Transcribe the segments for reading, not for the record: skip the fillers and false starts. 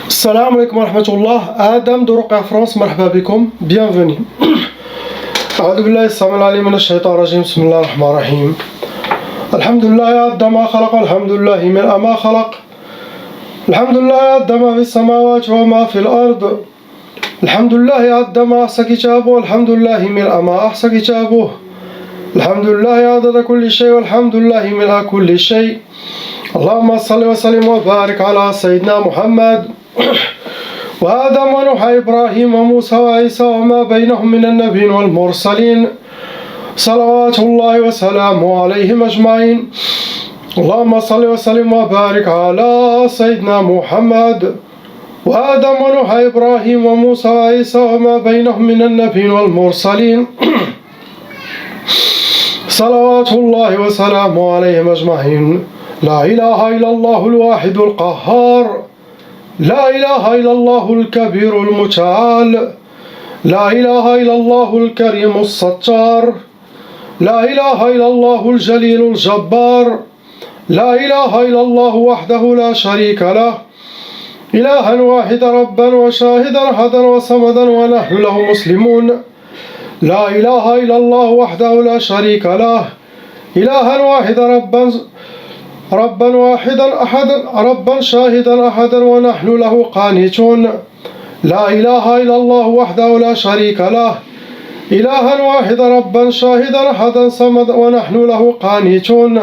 Assalamu alaikum wa rahmatullah. Adam de Ruqya France, marhaba bikum. Bienvenue. أعوذ بالله السميع العليم من الشيطان الرجيم. بسم الله الرحمن الرحيم. الحمد لله عد ما خلق، الحمد لله ملء ما خلق، الحمد لله عد ما في السماوات وما في الأرض، الحمد لله عد ما أحصى كتابه، الحمد لله ملء ما أحصى كتابه، الحمد لله عدد كل شيء، والحمد لله ملء كل شيء. اللهم صل وسلم وبارك على سيدنا محمد وآدم ونوح إبراهيم وموسى وعيسى وما بينهم من النبيين والمرسلين صلوات الله وسلامه عليهم أجمعين. اللهم صل وسلم وبارك على سيدنا محمد وآدم ونوح إبراهيم وموسى وعيسى وما بينهم من النبيين والمرسلين صلوات الله وسلامه عليهم أجمعين. لا إله إلا الله الواحد القهار، لا إله إلا الله الكبير المتعال، لا إله إلا الله الكريم الستار، لا إله إلا الله الجليل الجبار، لا إله إلا الله وحده لا شريك له، إلها واحدا ربا وشاهدا أحدا وصمدا ونحن له مسلمون. لا إله إلا الله وحده لا شريك له، إلها واحدا ربا واحدا أحدا ربا شاهدا أحدا ونحن له قانتون. لا إله إلا الله وحده لا شريك له، إلها واحدا ربا شاهدا أحدا صمدا ونحن له قانتون.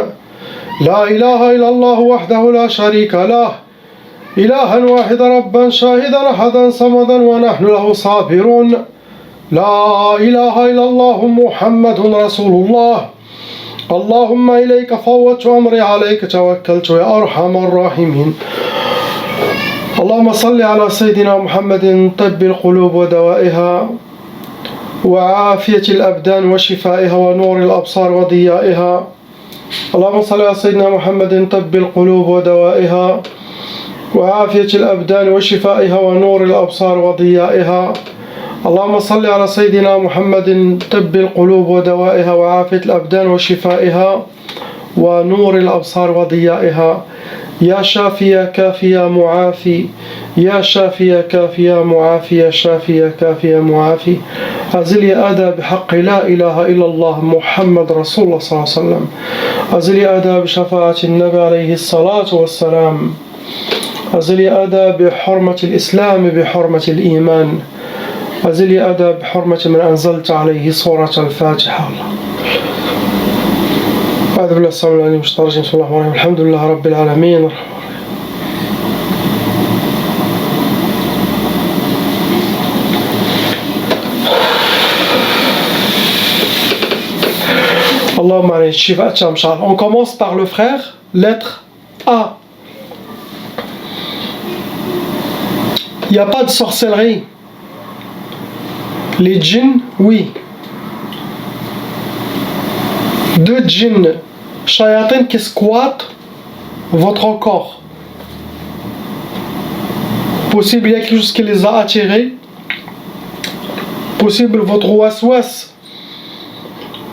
لا إله إلا الله وحده لا شريك له، إلها واحدا ربا شاهدا أحدا صمدا ونحن له صابرون. لا إله إلا الله محمد رسول الله. اللهم إليك فوضت أمري، عليك توكلت يا أرحم الراحمين. اللهم صل على سيدنا محمد طب القلوب ودوائها وعافية الأبدان وشفائها ونور الأبصار وضيائها. اللهم صل على سيدنا محمد طب القلوب ودوائها وعافية الأبدان وشفائها ونور الأبصار وضيائها. اللهم صل على سيدنا محمد طب القلوب ودوائها وعافية الأبدان وشفائها ونور الأبصار وضيائها. يا شافي يا كافي يا معافي، يا شافي يا كافي يا معافي، يا شافي يا كافي يا معافي. أزل يا أدى بحق لا إله إلا الله محمد رسول الله صلى الله عليه وسلم. أزل يا أدى بشفاعة النبي عليه الصلاة والسلام. أزل يا أدى بحرمة الإسلام بحرمة الإيمان. أزل يا أدى بحرمة من أنزلت عليه سورة الفاتحة. أعوذ بالله السميع العليم من الشيطان الرجيم. بسم الله الرحمن الرحيم. الحمد لله رب العالمين. Allahumma alayhi shifa tam shal. On commence par le frère, lettre A. Il n'y a pas de sorcellerie. Les djinns, oui. Deux djinns, shayatin qui squattent votre corps. Possible, il y a quelque chose qui les a attirés. Possible, votre waswas.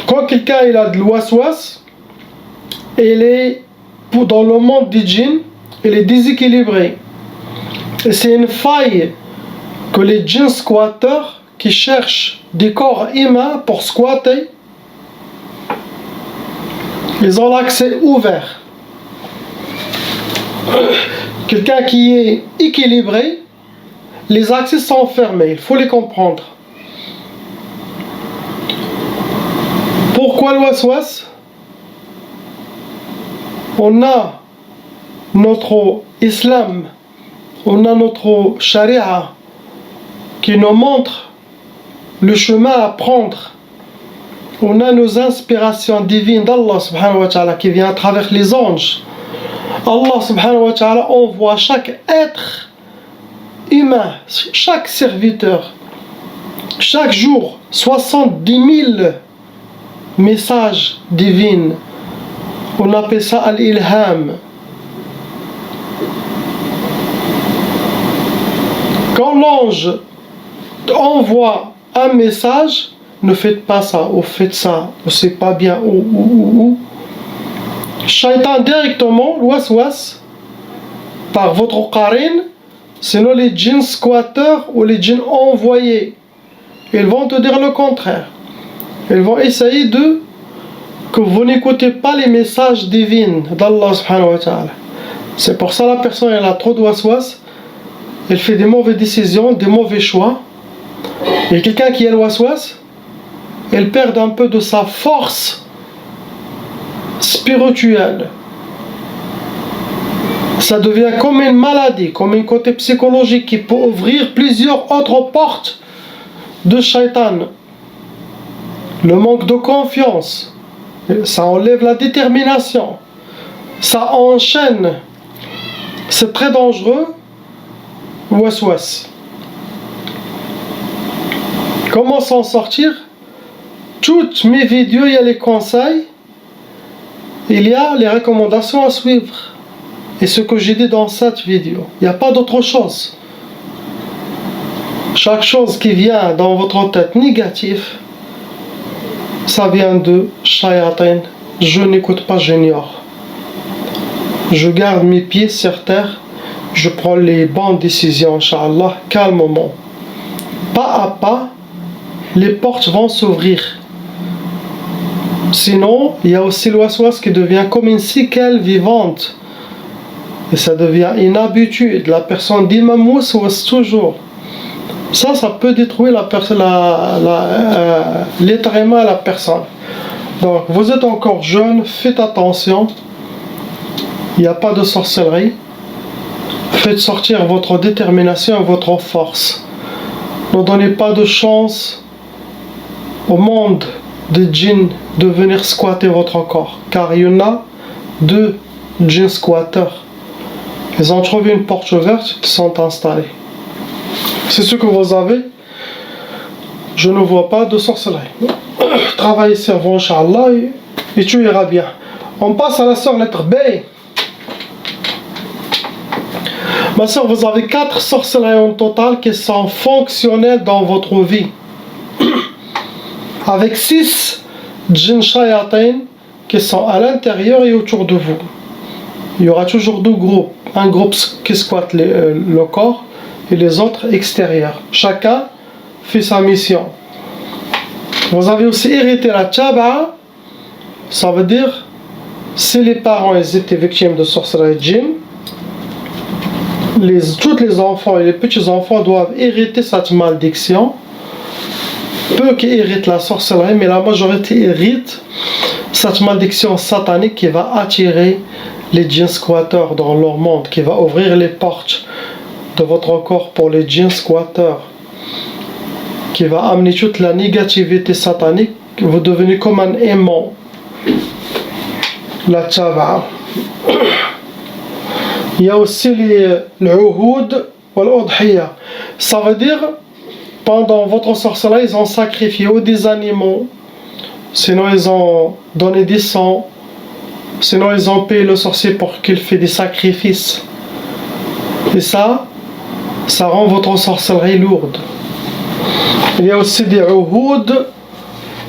Quand quelqu'un il a de l'waswas, il est dans le monde des djinns, il est déséquilibré. Et c'est une faille que les djinns squatteurs qui cherchent des corps humains pour squatter, ils ont l'accès ouvert. Quelqu'un qui est équilibré, les accès sont fermés, il faut les comprendre. Pourquoi le waswas? On a notre islam, on a notre charia qui nous montre le chemin à prendre. On a nos inspirations divines d'Allah subhanahu wa ta'ala qui vient à travers les anges. Allah subhanahu wa ta'ala envoie chaque être humain, chaque serviteur, chaque jour 70 000 messages divins. On appelle ça al-ilham. Quand l'ange envoie un message, ne faites pas ça, ou faites ça, ou c'est pas bien, ou. Shaitan directement, waswas, par votre qarine, sinon les djinns squatteurs ou les djinns envoyés, ils vont te dire le contraire. Ils vont essayer que vous n'écoutez pas les messages divins d'Allah subhanahu wa ta'ala. C'est pour ça la personne elle a trop de waswas, elle fait des mauvaises décisions, des mauvais choix. Et quelqu'un qui a le waswas, elle perd un peu de sa force spirituelle. Ça devient comme une maladie, comme un côté psychologique qui peut ouvrir plusieurs autres portes de shaitan. Le manque de confiance, ça enlève la détermination, ça enchaîne. C'est très dangereux. Waswas. Comment s'en sortir? Toutes mes vidéos, il y a les conseils, il y a les recommandations à suivre. Et ce que j'ai dit dans cette vidéo, il n'y a pas d'autre chose. Chaque chose qui vient dans votre tête négative, ça vient de shayatin. Je n'écoute pas, j'ignore. Je garde mes pieds sur terre, je prends les bonnes décisions, Inch'Allah, calmement. Pas à pas, les portes vont s'ouvrir. Sinon, il y a aussi le waswas qui devient comme une séquelle vivante. Et ça devient une habitude. La personne dit même waswas toujours. Ça peut détruire l'état à la personne. Donc, vous êtes encore jeune, faites attention. Il n'y a pas de sorcellerie. Faites sortir votre détermination et votre force. Ne donnez pas de chance au monde des djinns de venir squatter votre corps. Car il y en a 2 djinns squatteurs. Ils ont trouvé une porte ouverte, ils sont installés. C'est ce que vous avez. Je ne vois pas de sorcellerie. Travaillez sur vous, Inch'Allah, et tout ira bien. On passe à la sœur lettre B. Ma sœur, vous avez 4 sorcelleries en total qui sont fonctionnelles dans votre vie. Avec 6 djinns shayatin qui sont à l'intérieur et autour de vous. Il y aura toujours 2 groupes. Un groupe qui squatte le corps et les autres extérieurs. Chacun fait sa mission. Vous avez aussi hérité la tchaba'a. Ça veut dire, si les parents ils étaient victimes de sorcellerie djinn, tous les enfants et les petits-enfants doivent hériter cette malédiction. Peu qui héritent la sorcellerie, mais la majorité hérite cette malédiction satanique qui va attirer les djinns squatteurs dans leur monde, qui va ouvrir les portes de votre corps pour les djinns squatteurs, qui va amener toute la négativité satanique. Vous devenez comme un aimant. La tchaba'a. Il y a aussi le uhud ou l'udhiyya. Ça veut dire, pendant votre sorcellerie, ils ont sacrifié ou des animaux, sinon ils ont donné des sangs, sinon ils ont payé le sorcier pour qu'il fasse des sacrifices. Et ça rend votre sorcellerie lourde. Il y a aussi des uhud,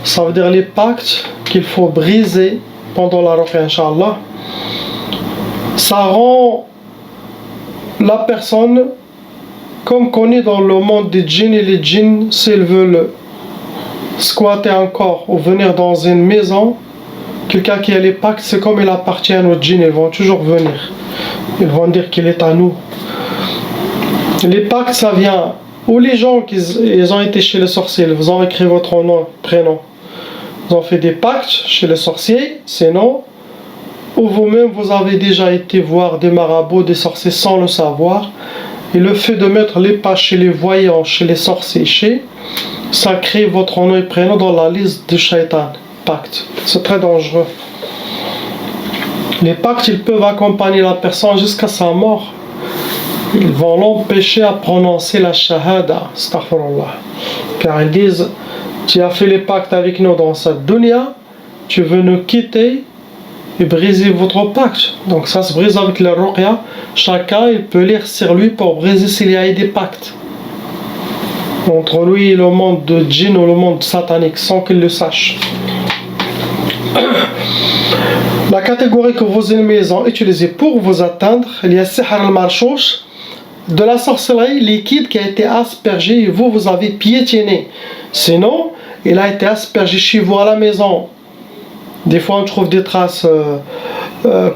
ça veut dire les pactes qu'il faut briser pendant la ruqya, Inch'Allah. Ça rend la personne, comme qu'on est dans le monde des djinns, et les djinns, s'ils veulent squatter un corps ou venir dans une maison, quelqu'un qui a les pactes, c'est comme il appartient aux djinns, ils vont toujours venir. Ils vont dire qu'il est à nous. Les pactes, ça vient, ou les gens ils ont été chez les sorciers, ils vous ont écrit votre nom, prénom. Ils ont fait des pactes chez les sorciers, sinon, ou vous-même vous avez déjà été voir des marabouts, des sorciers sans le savoir, et le fait de mettre les pages chez les voyants, chez les sorciers, ça crée votre nom et prénom dans la liste de shaitan, pacte. C'est très dangereux. Les pactes, ils peuvent accompagner la personne jusqu'à sa mort. Ils vont l'empêcher à prononcer la shahada, astaghfirullah. Car ils disent, tu as fait les pactes avec nous dans cette dunya, tu veux nous quitter et briser votre pacte. Donc ça se brise avec la ruqya. Chacun il peut lire sur lui pour briser s'il y a des pactes entre lui et le monde de djinn ou le monde satanique sans qu'il le sache. La catégorie que vos ennemis ont utilisée pour vous atteindre, il y a sihr al-marshouch, de la sorcellerie, liquide qui a été aspergé et vous avez piétiné. Sinon, il a été aspergé chez vous à la maison. Des fois, on trouve des traces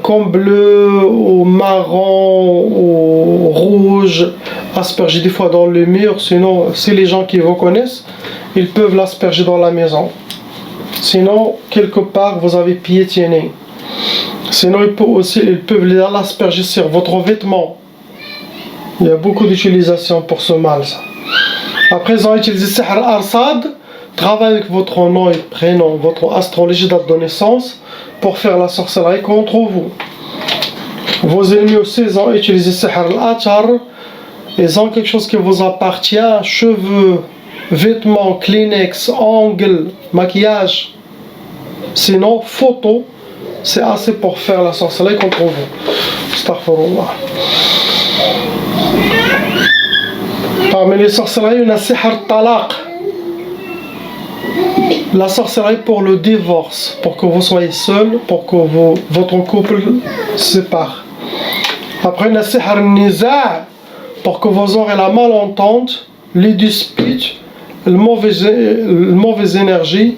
comme bleu, ou marron, ou rouge, aspergé des fois dans le mur. Sinon, si les gens qui vous connaissent, ils peuvent l'asperger dans la maison. Sinon, quelque part, vous avez piétiné. Sinon, ils peuvent l'asperger sur votre vêtement. Il y a beaucoup d'utilisation pour ce mal. Ça. Après, ils ont utilisé Sihr al-Arsad. Travaille avec votre nom et prénom, votre astrologie, date de naissance, pour faire la sorcellerie contre vous. Vos ennemis aussi, ils ont utilisé Sihr al-Atar. Ils ont quelque chose qui vous appartient, cheveux, vêtements, Kleenex, ongles, maquillage. Sinon, photo, c'est assez pour faire la sorcellerie contre vous. Astaghfirullah. Parmi les sorcelleries, il y a Sihr Talaq. La sorcellerie pour le divorce, pour que vous soyez seul, pour que votre couple se sépare. Après, il y a Sihr Niza', pour que vous aurez la malentente, les disputes, la mauvaise énergie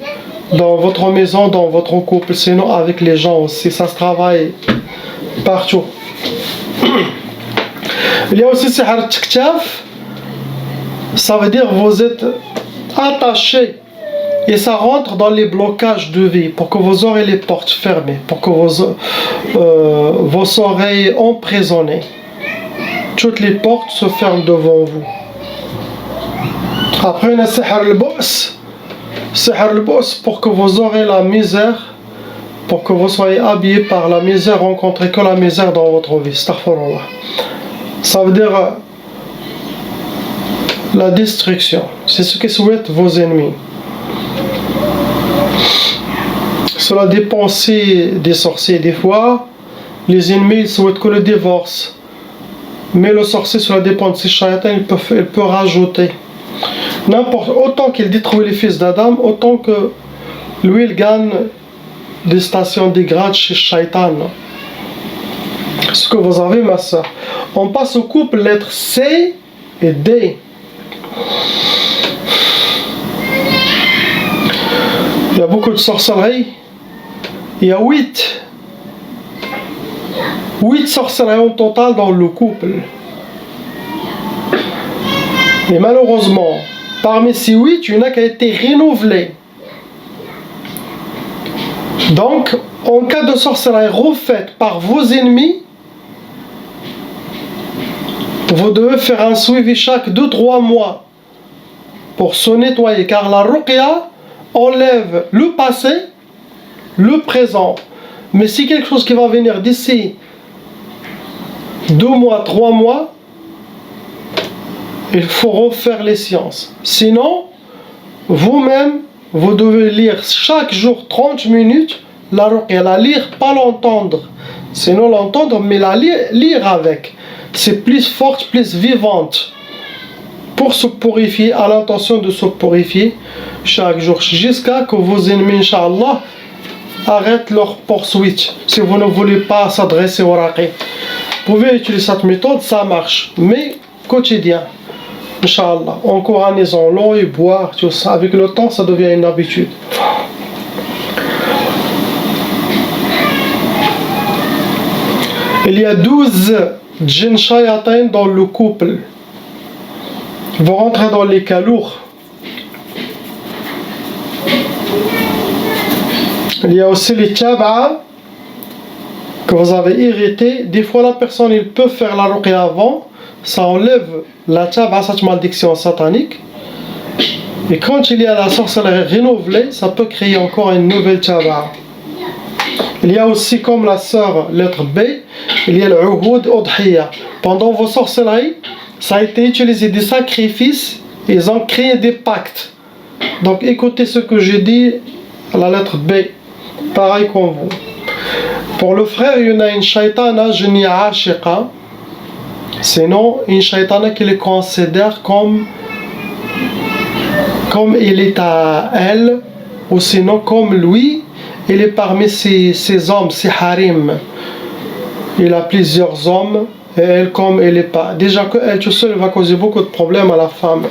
dans votre maison, dans votre couple, sinon avec les gens aussi, ça se travaille partout. Il y a aussi Sihr Tiktaf, ça veut dire que vous êtes attaché et ça rentre dans les blocages de vie pour que vous aurez les portes fermées, pour que vos oreilles emprisonnées. Toutes les portes se ferment devant vous. Après, il y a Sihr al-Bu's. Sihr al-Bu's pour que vous aurez la misère, pour que vous soyez habillés par la misère, rencontrez que la misère dans votre vie. Astaghfirullah. Ça veut dire la destruction. C'est ce que souhaitent vos ennemis. Cela dépend aussi des sorciers. Des fois, les ennemis ils souhaitent que le divorce. Mais le sorcier, cela dépend de ses shaytans, il peut rajouter. Autant qu'il détruit les fils d'Adam, autant que lui, il gagne des stations, des grades chez shaytan. Ce que vous avez, ma soeur. On passe au couple lettres C et D. Il y a beaucoup de sorcellerie. Il y a 8 sorcelleries en total dans le couple. Et malheureusement, parmi ces 8, il y en a qui a été renouvelé. Donc, en cas de sorcellerie refaite par vos ennemis, vous devez faire un suivi chaque 2-3 mois pour se nettoyer, car la ruqya enlève le passé, le présent. Mais si quelque chose qui va venir d'ici 2 mois, 3 mois, il faut refaire les séances. Sinon, vous-même, vous devez lire chaque jour 30 minutes la ruqya, la lire, pas l'entendre. Sinon l'entendre, mais la lire avec. C'est plus forte, plus vivante. Pour se purifier, à l'intention de se purifier chaque jour, jusqu'à que vos ennemis, Inch'Allah, arrêtent leur poursuite. Si vous ne voulez pas s'adresser au raqi, vous pouvez utiliser cette méthode, ça marche. Mais quotidien, Inch'Allah, en couranaison, l'eau et boire, tout ça, avec le temps, ça devient une habitude. Il y a 12 djinns shayatin dans le couple. Vous rentrez dans les cas lourds. Il y a aussi les tab'a que vous avez irrité. Des fois la personne il peut faire la ruqya avant, ça enlève la tab'a, cette malédiction satanique. Et quand il y a la sorcellerie renouvelée, ça peut créer encore une nouvelle tab'a. Il y a aussi comme la sœur lettre B, il y a le uhud udhiya. Pendant vos sorcelleries, ça a été utilisé des sacrifices, ils ont créé des pactes. Donc écoutez ce que j'ai dit à la lettre B, pareil comme vous. Pour le frère, il y en a une shaytana jni'a ashiqa, sinon une shaytana qui le considère comme il est à elle, ou sinon comme lui, il est parmi ses hommes, ses harim. Il a plusieurs hommes Et elle, comme elle n'est pas. Déjà qu'elle toute seule va causer beaucoup de problèmes à la femme.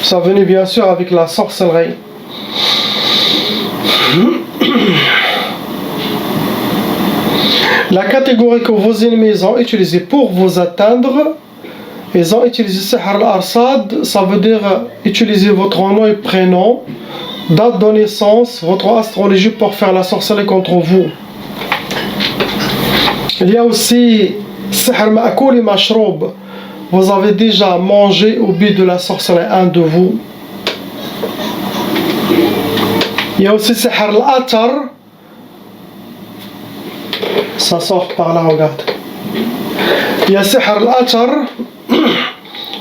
Ça venait bien sûr avec la sorcellerie. La catégorie que vos ennemis ont utilisée pour vous atteindre, ils ont utilisé Sihr al-Arsad, ça veut dire utiliser votre nom et prénom, date de naissance, votre astrologie pour faire la sorcellerie contre vous. Il y a aussi Sihr Ma'koul et Mashroub. Vous avez déjà mangé au but de la sorcellerie un de vous. Il y a aussi Sihr al-Atar. Ça sort par là, regarde. Il y a Sihr al-Atar.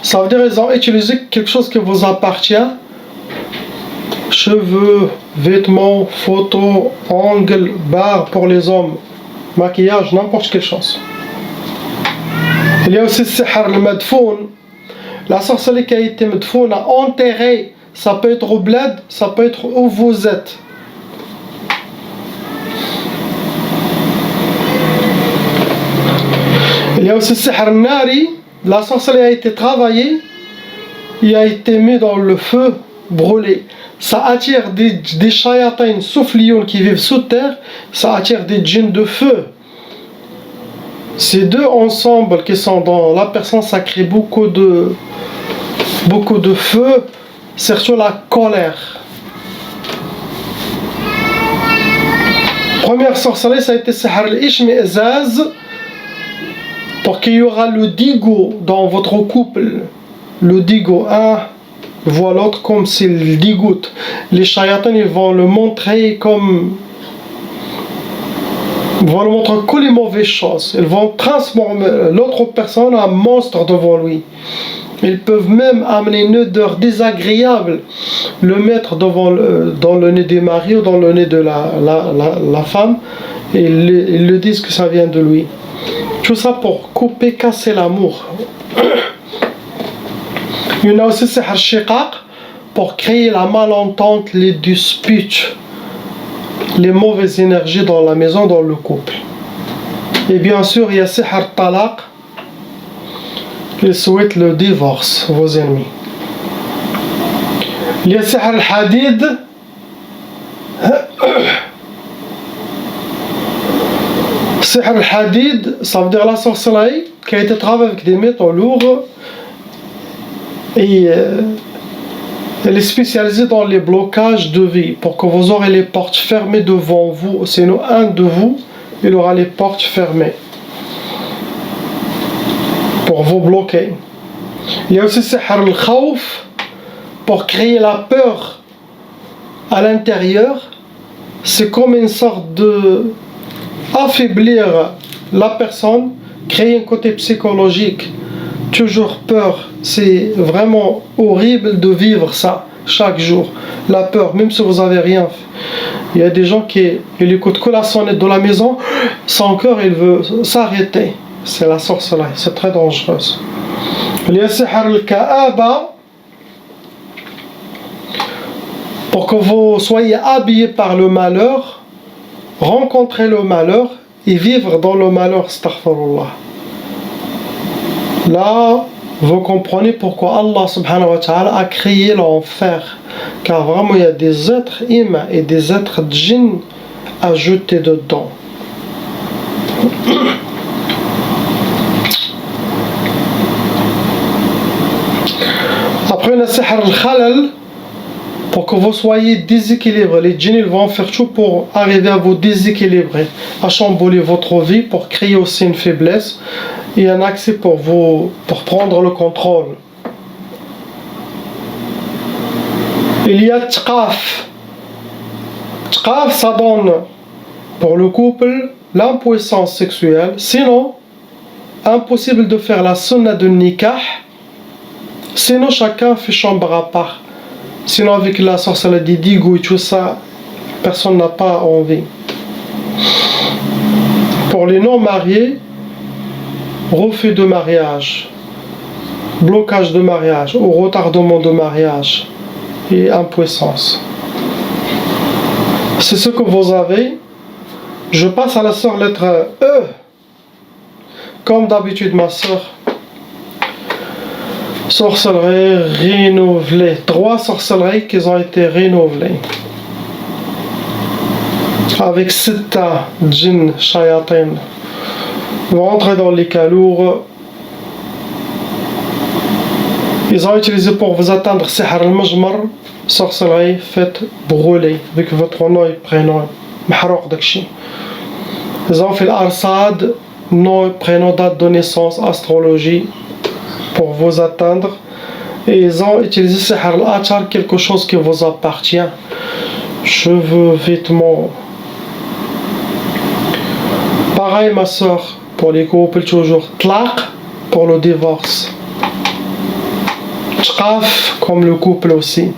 Ça veut dire qu'ils ont utilisé quelque chose qui vous appartient. Cheveux, vêtements, photos, ongles, barres pour les hommes, maquillage, n'importe quelle chose. Il y a aussi Sihr al-Madfoun. La sorcellerie qui a été Madfoun, enterrée. Ça peut être au bled, ça peut être où vous êtes. Il y a aussi Sihr al-Nari. La sorcellerie a été travaillée, il a été mis dans le feu, brûlé. Ça attire des shayatins soufflioun qui vivent sous terre, ça attire des djinns de feu. Ces deux ensembles qui sont dans la personne, ça crée beaucoup de feu, surtout la colère. Première sorcellerie, ça a été Sihr al-Ishmi'zaz. Pour qu'il y aura le digo dans votre couple, le digo, un voit l'autre comme s'il digoute. Les shayatans, ils vont le montrer comme... Ils vont le montrer que les mauvaises choses. Ils vont transformer l'autre personne en monstre devant lui. Ils peuvent même amener une odeur désagréable, le mettre dans le nez des maris ou dans le nez de la femme, et ils le disent que ça vient de lui. Tout ça pour couper, casser l'amour. Il y en a aussi Sihr Shiqaq pour créer la malentente, les disputes, les mauvaises énergies dans la maison, dans le couple. Et bien sûr, il y a Sihr Talaq. Ils souhaitent le divorce, vos ennemis. Il y a Sihr al-Hadid. Sihr al-Hadid, ça veut dire la sorcellerie qui a été travaillée avec des métaux lourds et elle est spécialisée dans les blocages de vie pour que vous aurez les portes fermées devant vous. Sinon, un de vous, il aura les portes fermées pour vous bloquer. Il y a aussi Sihr al-Khawf pour créer la peur à l'intérieur. C'est comme une sorte de affaiblir la personne, créer un côté psychologique, toujours peur. C'est vraiment horrible de vivre ça chaque jour, la peur, même si vous n'avez rien fait. Il y a des gens qui écoutent que la sonnette de la maison, son cœur il veut s'arrêter. C'est la sorcellerie, c'est très dangereux. Il y a Sihr al-Ka'aba pour que vous soyez habillés par le malheur, rencontrer le malheur et vivre dans le malheur, astaghfirullah. Là, vous comprenez pourquoi Allah subhanahu wa ta'ala a créé l'enfer. Car vraiment, il y a des êtres humains et des êtres djinns ajoutés dedans. Après, on a Sihr al-Khalal. Pour que vous soyez déséquilibré, les djinns ils vont faire tout pour arriver à vous déséquilibrer, à chambouler votre vie, pour créer aussi une faiblesse et un accès pour prendre le contrôle. Il y a Tqaf. Tqaf, ça donne pour le couple l'impuissance sexuelle. Sinon, impossible de faire la sunna de nikah. Sinon, chacun fait chambre à part. Sinon, avec la sorcellerie des digo et tout ça, personne n'a pas envie. Pour les non-mariés, refus de mariage, blocage de mariage ou retardement de mariage et impuissance. C'est ce que vous avez. Je passe à la sœur lettre E. comme d'habitude ma soeur, sorcellerie renouvelée. 3 sorcelleries qui ont été renouvelées. Avec 7 djinns shayatin. Vous rentrez dans les calours. Ils ont utilisé pour vous atteindre sihr al-majmar, sorcellerie faite brûler avec votre nom et prénom. Mahrouk dakchi. Ils ont fait l'arsad, nom et prénom, date de naissance, astrologie pour vous atteindre. Et ils ont utilisé sihr al-achar, quelque chose qui vous appartient. Cheveux, vêtements. Pareil ma soeur, pour les couples toujours. Tlaq pour le divorce. Tchqaf comme le couple aussi.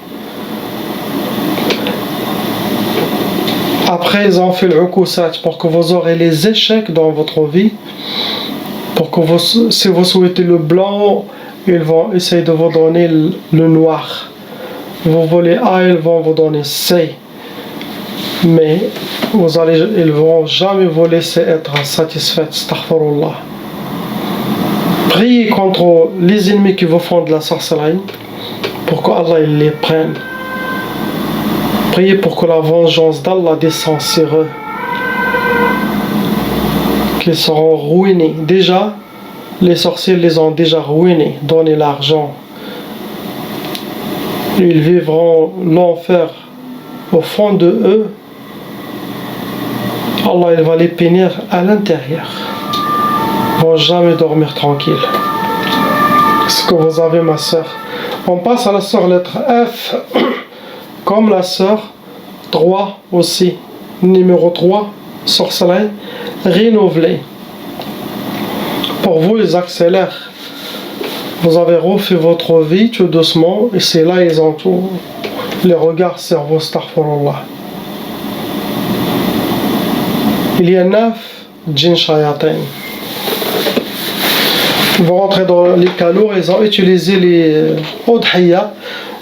Après ils ont fait le ukusat pour que vous aurez les échecs dans votre vie. Pour que vous, si vous souhaitez le blanc, ils vont essayer de vous donner le noir. Vous voulez A, ils vont vous donner C. Mais ils vont jamais vous laisser être satisfaits. Astaghfirullah. Priez contre les ennemis qui vous font de la sorcellerie pour qu'Allah les prenne. Priez pour que la vengeance d'Allah descende sur eux, qu'ils seront ruinés. Déjà, les sorciers les ont déjà ruinés, donné l'argent. Ils vivront l'enfer au fond de eux. Allah il va les punir à l'intérieur. Ils ne vont jamais dormir tranquille. Ce que vous avez ma soeur. On passe à la soeur lettre F. Comme la sœur, 3 aussi, numéro 3, sorcellerie, renouvelée. Pour vous, ils accélèrent. Vous avez refait votre vie tout doucement, et c'est là ils ont tout, les regards sur vous, astaghfirullah. Il y a 9 djinns shayatin. Vous rentrez dans les calours, ils ont utilisé les udhiyya.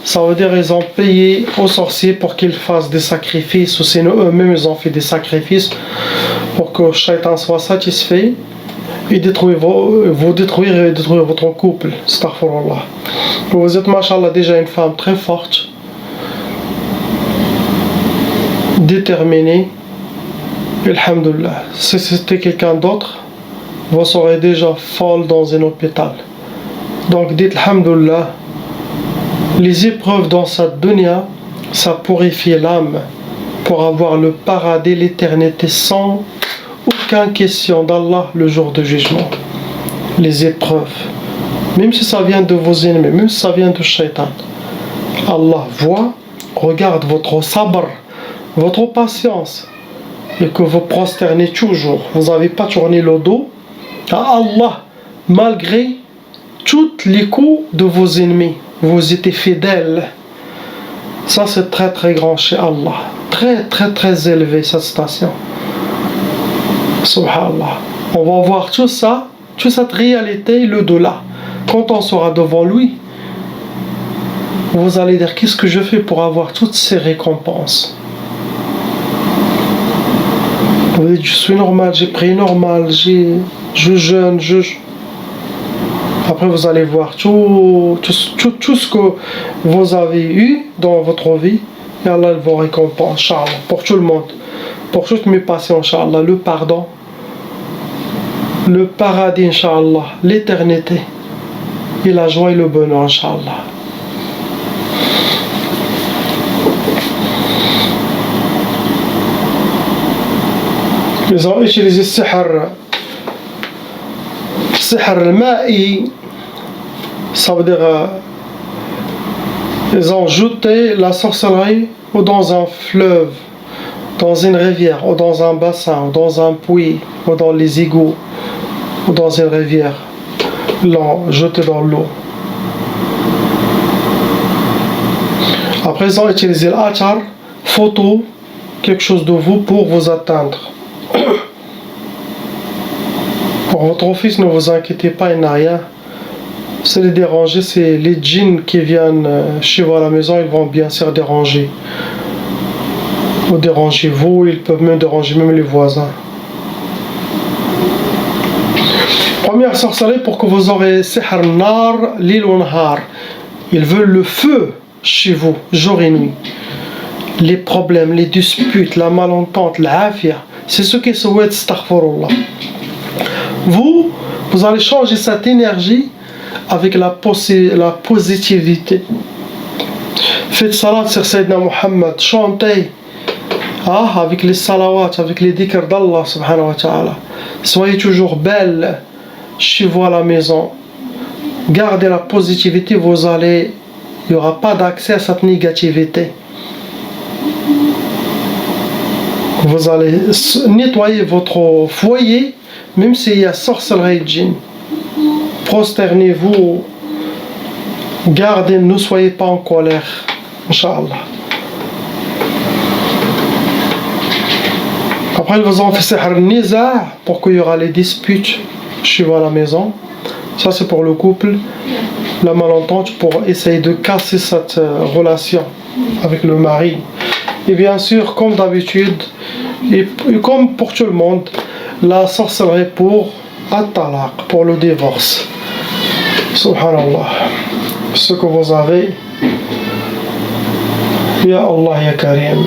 Ça veut dire qu'ils ont payé aux sorciers pour qu'ils fassent des sacrifices, ou sinon eux-mêmes ils ont fait des sacrifices pour que le shaitan soit satisfait et vous détruire et détruire votre couple. Astaghfirullah. Vous êtes, machallah, déjà une femme très forte, déterminée. Alhamdulillah. Si c'était quelqu'un d'autre, vous serez déjà folle dans un hôpital. Donc dites alhamdulillah. Les épreuves dans cette dunya, ça purifie l'âme pour avoir le paradis, l'éternité sans aucune question d'Allah le jour du jugement. Les épreuves, même si ça vient de vos ennemis, même si ça vient de shaitan, Allah voit, regarde votre sabr, votre patience, et que vous prosternez toujours. Vous n'avez pas tourné le dos à Allah malgré tous les coups de vos ennemis. Vous étiez fidèles. Ça c'est très très grand chez Allah. Très très très élevé cette station. Subhanallah. On va voir tout ça, toute cette réalité, le delà. Quand on sera devant lui, vous allez dire qu'est-ce que je fais pour avoir toutes ces récompenses. Vous dites je suis normal, j'ai pris normal, je jeûne, Après vous allez voir tout ce que vous avez eu dans votre vie, et Allah vous récompense, Inch'Allah, pour tout le monde, pour toutes mes patients, Inch'Allah, le pardon, le paradis, Inch'Allah, l'éternité, et la joie et le bonheur, Inch'Allah. Ils ont utilisé sihr al-ma'i, ça veut dire ils ont jeté la sorcellerie ou dans un fleuve, dans une rivière, ou dans un bassin, ou dans un puits, ou dans les égouts, ou dans une rivière. Ils l'ont jeté dans l'eau. Après ils ont utilisé l'achar, photo, quelque chose de vous pour vous atteindre. Pour votre fils, ne vous inquiétez pas, il n'a rien. C'est les déranger, c'est les djinns qui viennent chez vous à la maison, ils vont bien sûr déranger. Vous dérangez vous, ils peuvent même déranger même les voisins. première sorcellerie pour que vous aurez sihr nar lil wa nahar. Ils veulent le feu chez vous, jour et nuit. Les problèmes, les disputes, la malentente, l'afia, c'est ce qui souhaite astaghfirullah. Vous allez changer cette énergie avec la positivité. Faites salat sur Sayyidina Muhammad, chantez avec les salawats, avec les dhikrs d'Allah subhanahu wa ta'ala. Soyez toujours belle chez vous à la maison. Gardez la positivité, il n'y aura pas d'accès à cette négativité. Vous allez nettoyer votre foyer, même s'il y a sorcellerie de djinn. Prosternez-vous, gardez, ne soyez pas en colère, Inch'Allah. Après, ils vous ont fait sihr niza pour qu'il y aura les disputes chez vous à la maison. Ça, c'est pour le couple. La malentente pour essayer de casser cette relation avec le mari. Et bien sûr, comme d'habitude, et comme pour tout le monde, la sorcellerie pour at-talaq, pour le divorce. Subhanallah. Ce que vous avez, Ya Allah, Ya Karim.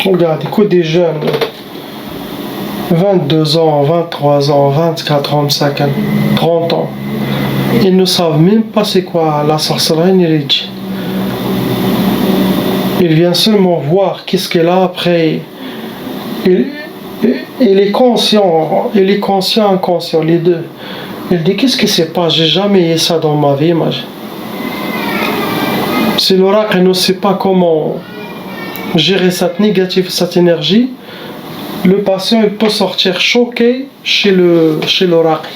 Regardez, que des jeunes, 22 ans, 23 ans, 24 ans, 25 ans, 30 ans, ils ne savent même pas c'est quoi la sorcellerie ni les djinns. Il vient seulement voir qu'est-ce qu'il a après. Il est conscient, inconscient, les deux. Il dit qu'est-ce qui se passe, j'ai jamais eu ça dans ma vie. Si l'oracle ne sait pas comment gérer cette négative, cette énergie, le patient il peut sortir choqué chez l'oracle.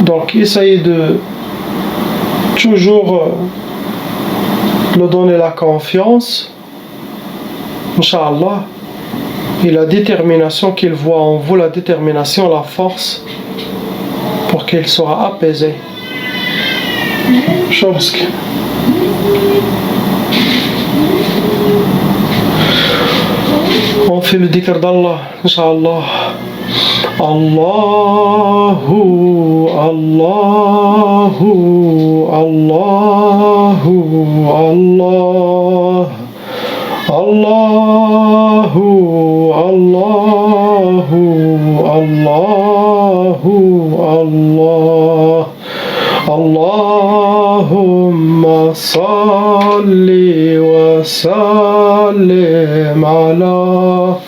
Donc essayez de toujours lui donner la confiance, Inch'Allah, et la détermination qu'il voit en vous, la détermination, la force, pour qu'il sera apaisé. Chomsky. On fait le dhikr d'Allah, Inch'Allah. Allahu, Allahu, Allahu, Allah. Allahu, Allahu, Allahu, Allah. Allahumma salli wa sallim ala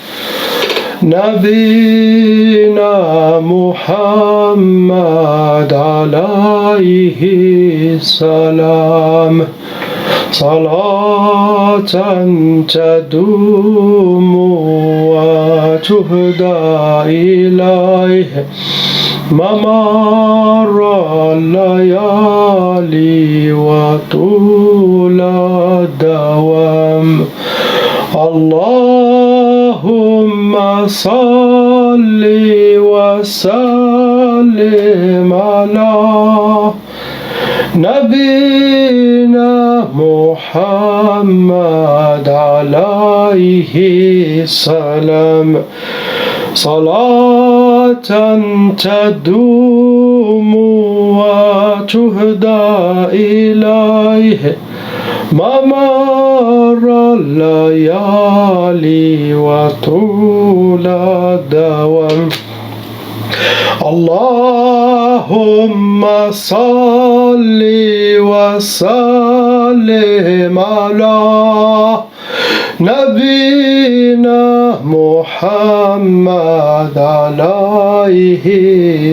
Nabina Muhammad alayhi salam. Salatan tadumu wa tuhda ilayhi mamara layali wa tula dawam. Allahumma salli wa sallim ala Nabina Muhammad alayhi salam. Salatan tadumu wa tuhda ilayhi mamara layali wa tula dawam. Allahumma salli wa sallim ala Nabina Muhammad alayhi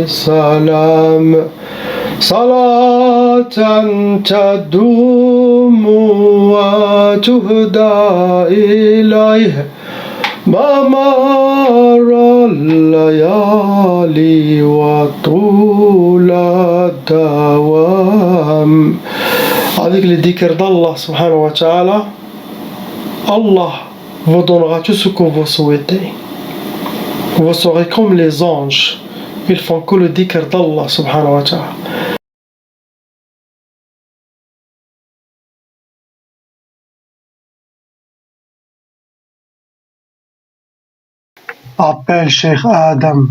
salam. Salatan tadumu wa tuhda ilayhi mamara layali wa tula dawam. Avec les dhikrs d'Allah subhanahu wa ta'ala, Allah vous donnera tout ce que vous souhaitez. Vous serez comme les anges, ils font que le dhikr d'Allah subhanahu wa ta'ala. appelle Cheikh Adam.